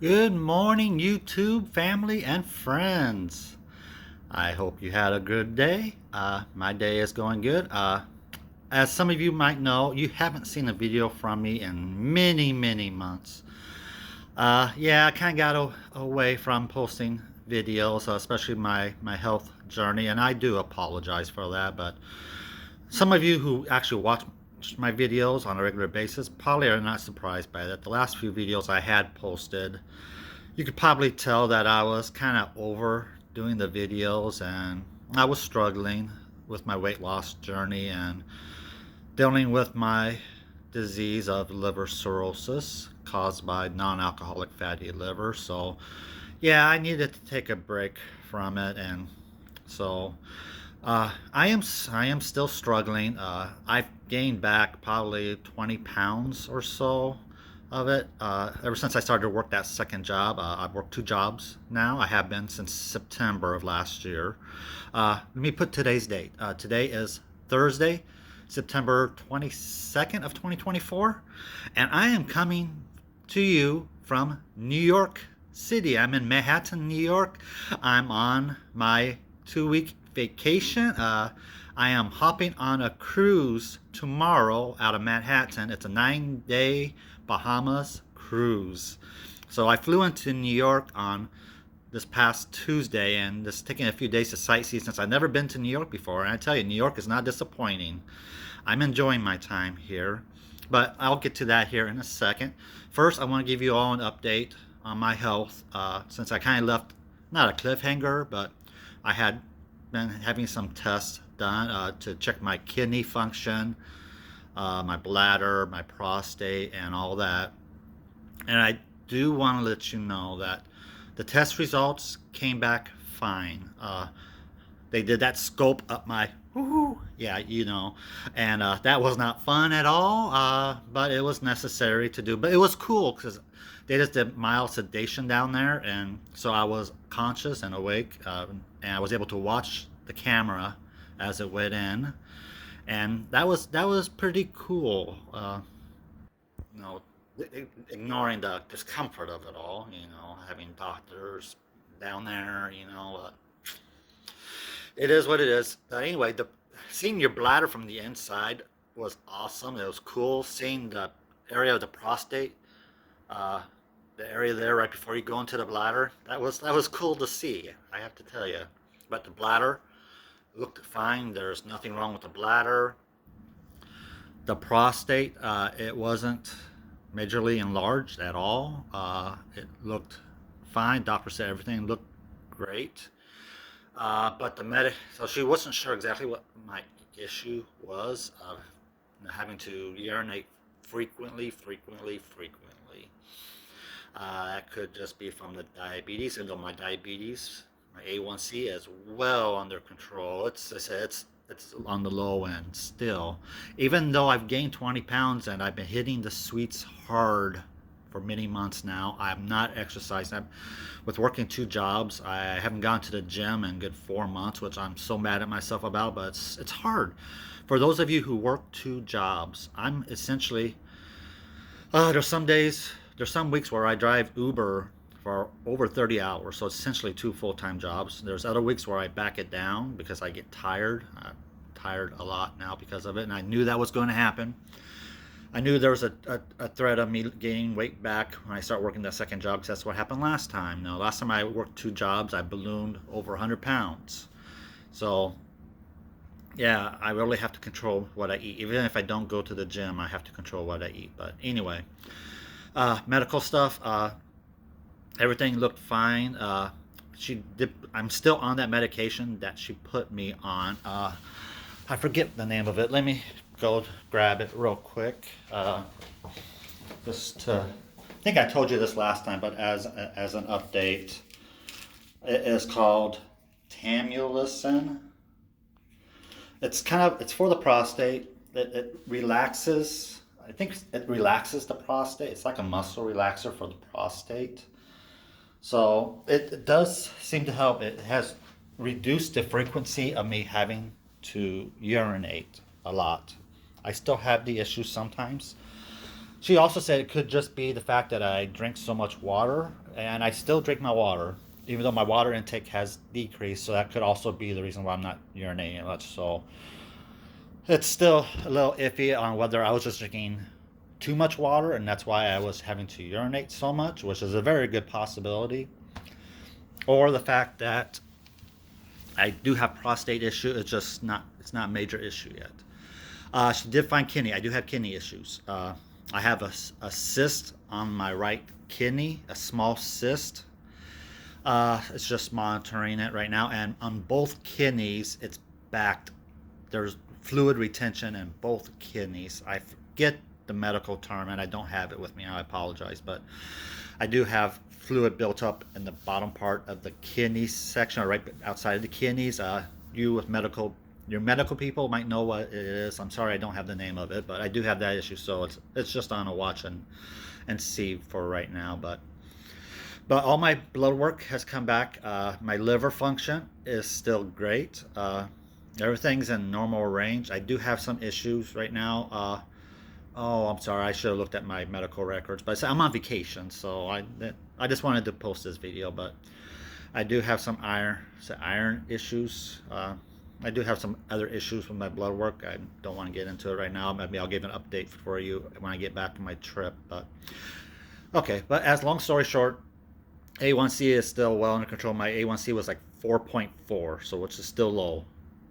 Good morning, YouTube family and friends. I hope you had a good day. My day is going good. As some of you might know, you haven't seen a video from me in many months. Yeah, I kind of got away from posting videos, especially my health journey, and I do apologize for that. But some of you who actually watch my videos on a regular basis probably are not surprised by that. The last few videos I had posted, you could probably tell that I was kind of overdoing the videos and I was struggling with my weight loss journey and dealing with my disease of liver cirrhosis caused by non-alcoholic fatty liver. So yeah, I needed to take a break from it, and so I am still struggling. I've gained back probably 20 pounds or so of it ever since I started to work that second job. I've worked two jobs now. I have been since September of last year. Let me put today's date. Today is Thursday, September 22nd of 2024, and I am coming to you from New York City. I'm in Manhattan, New York. I'm on my 2 week vacation. I am hopping on a cruise tomorrow out of Manhattan. It's a 9-day Bahamas cruise. So I flew into New York on this past Tuesday and just taking a few days to sightsee since I've never been to New York before. And I tell you, New York is not disappointing. I'm enjoying my time here, but I'll get to that here in a second. First, I want to give you all an update on my health since I kind of left, not a cliffhanger, but I had been having some tests done to check my kidney function, my bladder, my prostate, and all that. And I do want to let you know that the test results came back fine. They did that scope up my, yeah, and that was not fun at all, but it was necessary to do. But it was cool because they just did mild sedation down there, and so I was conscious and awake, and I was able to watch the camera as it went in, and that was pretty cool. You know, ignoring the discomfort of it all, having doctors down there, it is what it is. But anyway, seeing your bladder from the inside was awesome. It was cool seeing the area of the prostate, uh, the area there right before you go into the bladder. That was cool to see, I have to tell you. But the bladder looked fine. There's nothing wrong with the bladder. The prostate, it wasn't majorly enlarged at all. It looked fine. Doctor said everything looked great. But so she wasn't sure exactly what my issue was of having to urinate frequently. That could just be from the diabetes, and though my diabetes, my A1C is well under control. It's on the low end still. Even though I've gained 20 pounds and I've been hitting the sweets hard for many months now, I'm not exercising. With working two jobs, I haven't gone to the gym in good 4 months, which I'm so mad at myself about, but it's hard. For those of you who work two jobs, I'm essentially, there's some weeks where I drive Uber for over 30 hours, so it's essentially two full-time jobs. There's other weeks where I back it down because I get tired. I'm tired a lot now because of it, and I knew that was going to happen. I knew there was a threat of me gaining weight back when I start working that second job because that's what happened last time. Now, last time I worked two jobs, I ballooned over 100 pounds. So, yeah, I really have to control what I eat. Even if I don't go to the gym, I have to control what I eat. But anyway, medical stuff, everything looked fine. I'm still on that medication that she put me on. I forget the name of it. Let me go grab it real quick. I think I told you this last time, but as an update, it is called Tamulicin. It's for the prostate. It relaxes. I think it relaxes the prostate. It's like a muscle relaxer for the prostate. So it does seem to help. It has reduced the frequency of me having to urinate a lot. I still have the issue sometimes, She also said it could just be the fact that I drink so much water, and I still drink my water, even though my water intake has decreased. So that could also be the reason why I'm not urinating much. So it's still a little iffy on whether I was just drinking too much water, and that's why I was having to urinate so much, which is a very good possibility, or the fact that I do have prostate issue. It's not a major issue yet. She did find kidney. I do have kidney issues. I have a cyst on my right kidney, a small cyst. It's just monitoring it right now, and on both kidneys, it's backed. There's fluid retention in both kidneys. I forget the medical term, and I don't have it with me. I apologize, but I do have fluid built up in the bottom part of the kidney section, or right outside of the kidneys. You with your medical people might know what it is. I'm sorry, I don't have the name of it, but I do have that issue, so it's just on a watch and see for right now. But all my blood work has come back. My liver function is still great. Everything's in normal range. I do have some issues right now. Oh, I'm sorry. I should have looked at my medical records, but I'm on vacation, so I just wanted to post this video. But I do have some iron issues. I do have some other issues with my blood work. I don't want to get into it right now. Maybe I'll give an update for you when I get back from my trip. But okay, but as long story short, A1C is still well under control. My A1C was like 4.4, so which is still low,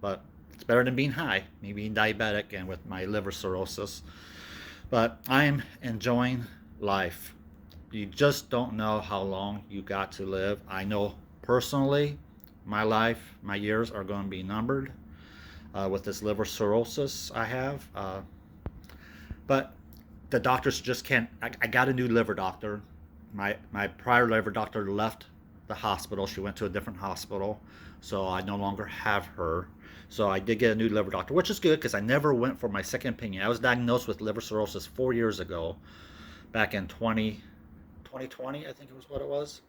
but it's better than being high, me being diabetic and with my liver cirrhosis. But I'm enjoying life. You just don't know how long you got to live. I know personally, my years are going to be numbered with this liver cirrhosis I have. But the doctors just can't. I got a new liver doctor. My prior liver doctor left the hospital. She went to a different hospital, so I no longer have her. So I did get a new liver doctor, which is good because I never went for my second opinion. I was diagnosed with liver cirrhosis 4 years ago, back in 2020, I think it was what it was.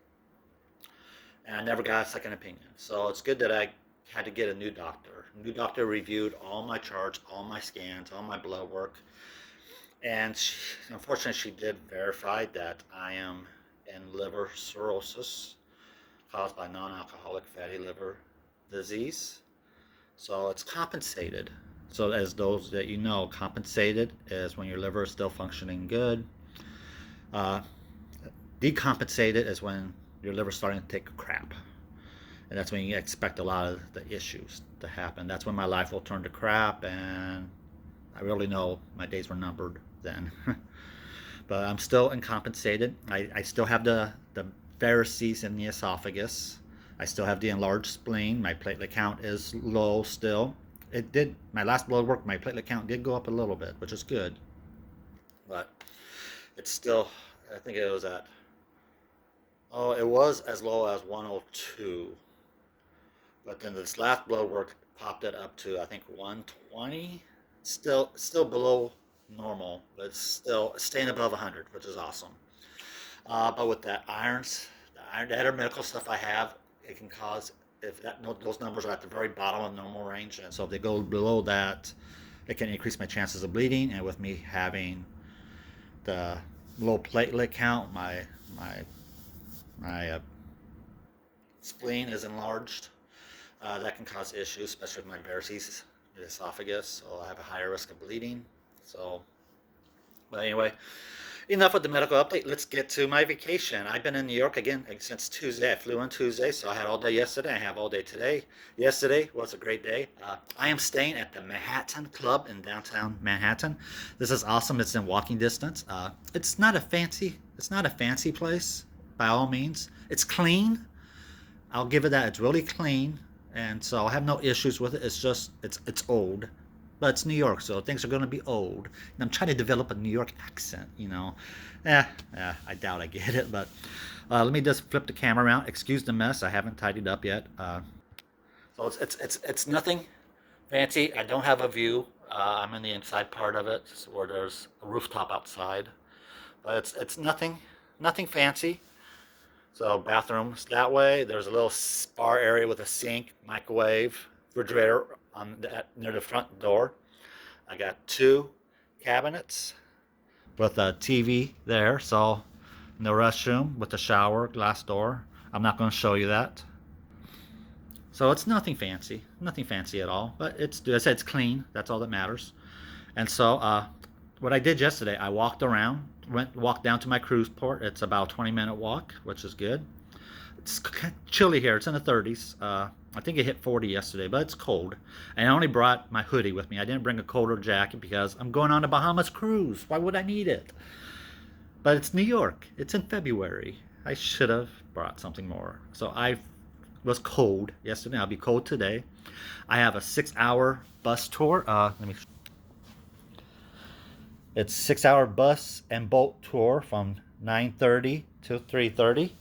And I never got a second opinion. So it's good that I had to get a new doctor. A new doctor reviewed all my charts, all my scans, all my blood work. And unfortunately, she did verify that I am in liver cirrhosis caused by non-alcoholic fatty liver disease. So it's compensated. So as those that you know, compensated is when your liver is still functioning good. Uh, Decompensated is when your liver's starting to take a crap. And that's when you expect a lot of the issues to happen. That's when my life will turn to crap, and I really know my days were numbered then. But I'm still incompensated. I still have the varices in the esophagus. I still have the enlarged spleen. My platelet count is low still. My last blood work, my platelet count did go up a little bit, which is good. But it's still, I think it was it was as low as 102. But then this last blood work popped it up to, I think, 120. Still below normal, but it's still staying above 100, which is awesome. But with the other medical stuff I have, it can cause, if those numbers are at the very bottom of normal range, and so if they go below that, it can increase my chances of bleeding. And with me having the low platelet count, my spleen is enlarged. That can cause issues, especially with my varices, the esophagus. So I have a higher risk of bleeding. So, but anyway, enough with the medical update. Let's get to my vacation. I've been in New York again since Tuesday. I flew on Tuesday, so I had all day yesterday. I have all day today. Yesterday was a great day. I am staying at the Manhattan Club in downtown Manhattan. This is awesome. It's in walking distance. It's not a fancy place by all means. It's clean. I'll give it that. It's really clean, and so I have no issues with it. It's just it's old, but it's New York, so things are going to be old. And I'm trying to develop a New York accent, you know. I doubt I get it, but let me just flip the camera around. Excuse the mess. I haven't tidied up yet. So it's nothing fancy. I don't have a view. I'm in the inside part of it, where there's a rooftop outside, but it's nothing fancy. So bathrooms that way. There's a little bar area with a sink, microwave, refrigerator near the front door. I got two cabinets, with a TV there. So in the restroom with the shower, glass door. I'm not going to show you that. So it's nothing fancy at all. But it's, as I said, it's clean. That's all that matters. And so what I did yesterday, I walked around, walked down to my cruise port. It's about a 20-minute walk, which is good. It's chilly here. It's in the 30s. I think it hit 40 yesterday, but it's cold. And I only brought my hoodie with me. I didn't bring a colder jacket because I'm going on a Bahamas cruise. Why would I need it? But it's New York. It's in February. I should have brought something more. So I was cold yesterday. I'll be cold today. I have a 6-hour bus tour. It's 6-hour bus and boat tour from 9:30 to 3:30.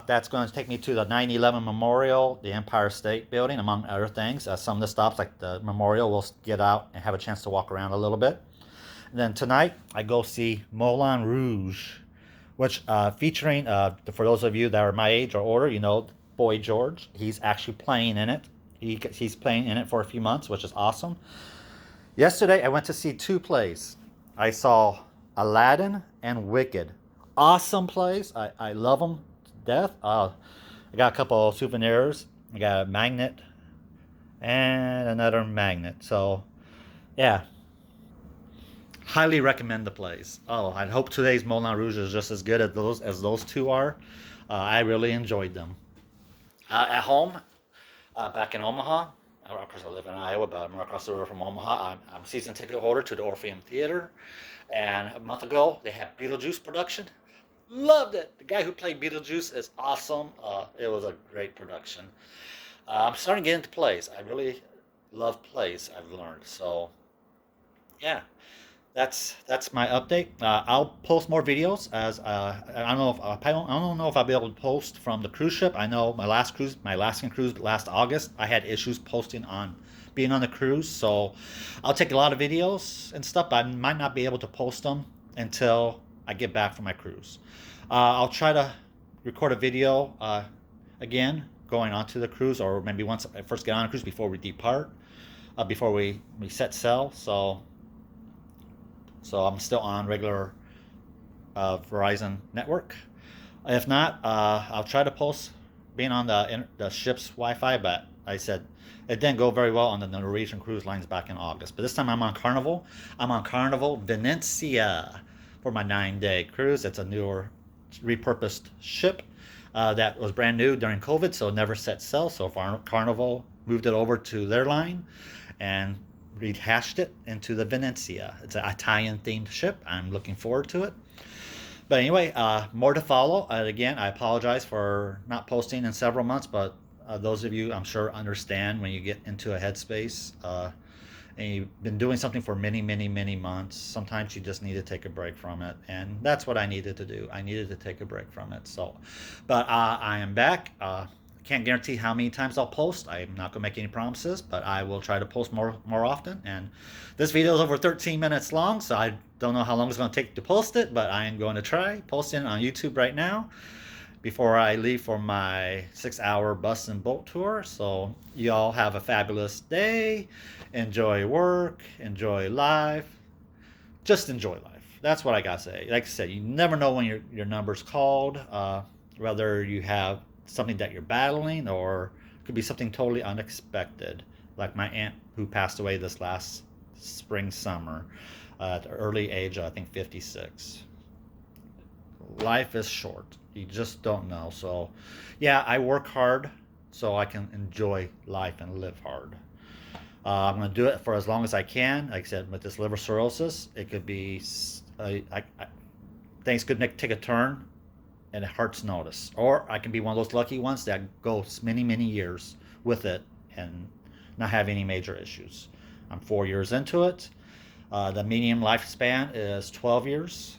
That's going to take me to the 9/11 Memorial, the Empire State Building, among other things. Some of the stops, like the Memorial, we'll get out and have a chance to walk around a little bit. And then tonight, I go see Moulin Rouge, which featuring, for those of you that are my age or older, you know, Boy George. He's actually playing in it. He's playing in it for a few months, which is awesome. Yesterday, I went to see 2 plays. I saw Aladdin and Wicked. Awesome plays. I love them to death. I got a couple of souvenirs. I got a magnet and another magnet. So, yeah. Highly recommend the plays. Oh, I hope today's Moulin Rouge is just as good as those 2 are. I really enjoyed them. At home, back in Omaha, of course I live in Iowa, but I'm across the river from Omaha. I'm season ticket holder to the Orpheum Theater, and a month ago they had Beetlejuice production. Loved it. The guy who played Beetlejuice is awesome. It was a great production. I'm starting to get into plays. I really love plays, I've learned. So, yeah. That's my update. I'll post more videos as I don't know if I don't know if I'll be able to post from the cruise ship. I know my Alaskan cruise last August, I had issues posting on being on the cruise, so I'll take a lot of videos and stuff, but I might not be able to post them until I get back from my cruise. I'll try to record a video again going onto the cruise, or maybe once I first get on a cruise before we depart, before we set sail. So I'm still on regular Verizon network. If not, I'll try to post being on the ship's Wi-Fi, but I said it didn't go very well on the Norwegian cruise lines back in August. But this time I'm on Carnival. I'm on Carnival Venezia for my 9-day cruise. It's a newer, repurposed ship that was brand new during COVID, so never set sail. So Carnival moved it over to their line and rehashed it into the Venezia. It's an Italian-themed ship. I'm looking forward to it. But anyway, more to follow. Again, I apologize for not posting in several months, but those of you, I'm sure, understand when you get into a headspace and you've been doing something for many, many, many months. Sometimes you just need to take a break from it, and that's what I needed to do. I needed to take a break from it. So, but I am back. Can't guarantee how many times I'll post. I'm not gonna make any promises, but I will try to post more often. And this video is over 13 minutes long, so I don't know how long it's gonna take to post it, but I am going to try posting it on YouTube right now before I leave for my 6-hour bus and boat tour. So y'all have a fabulous day. Enjoy work. Enjoy life. Just enjoy life. That's what I gotta say. Like I said, you never know when your number's called. Whether you have something that you're battling, or it could be something totally unexpected, like my aunt who passed away this last summer at the early age of, I think, 56. Life is short. You just don't know. So yeah, I work hard so I can enjoy life and live hard. I'm going to do it for as long as I can. Like I said, with this liver cirrhosis, it could be things could take a turn and a heart's notice, or I can be one of those lucky ones that goes many, many years with it and not have any major issues. I'm 4 years into it. The median lifespan is 12 years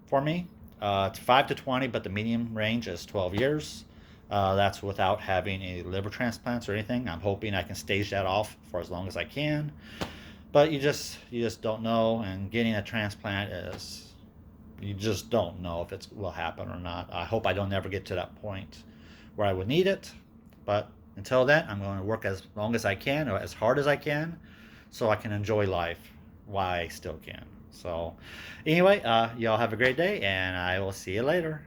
for me. It's 5 to 20, but the median range is 12 years. That's without having any liver transplants or anything. I'm hoping I can stage that off for as long as I can. But you just don't know, and getting a transplant is, you just don't know if it will happen or not. I hope I don't ever get to that point where I would need it. But until then, I'm going to work as long as I can, or as hard as I can, so I can enjoy life while I still can. So, anyway, y'all have a great day, and I will see you later.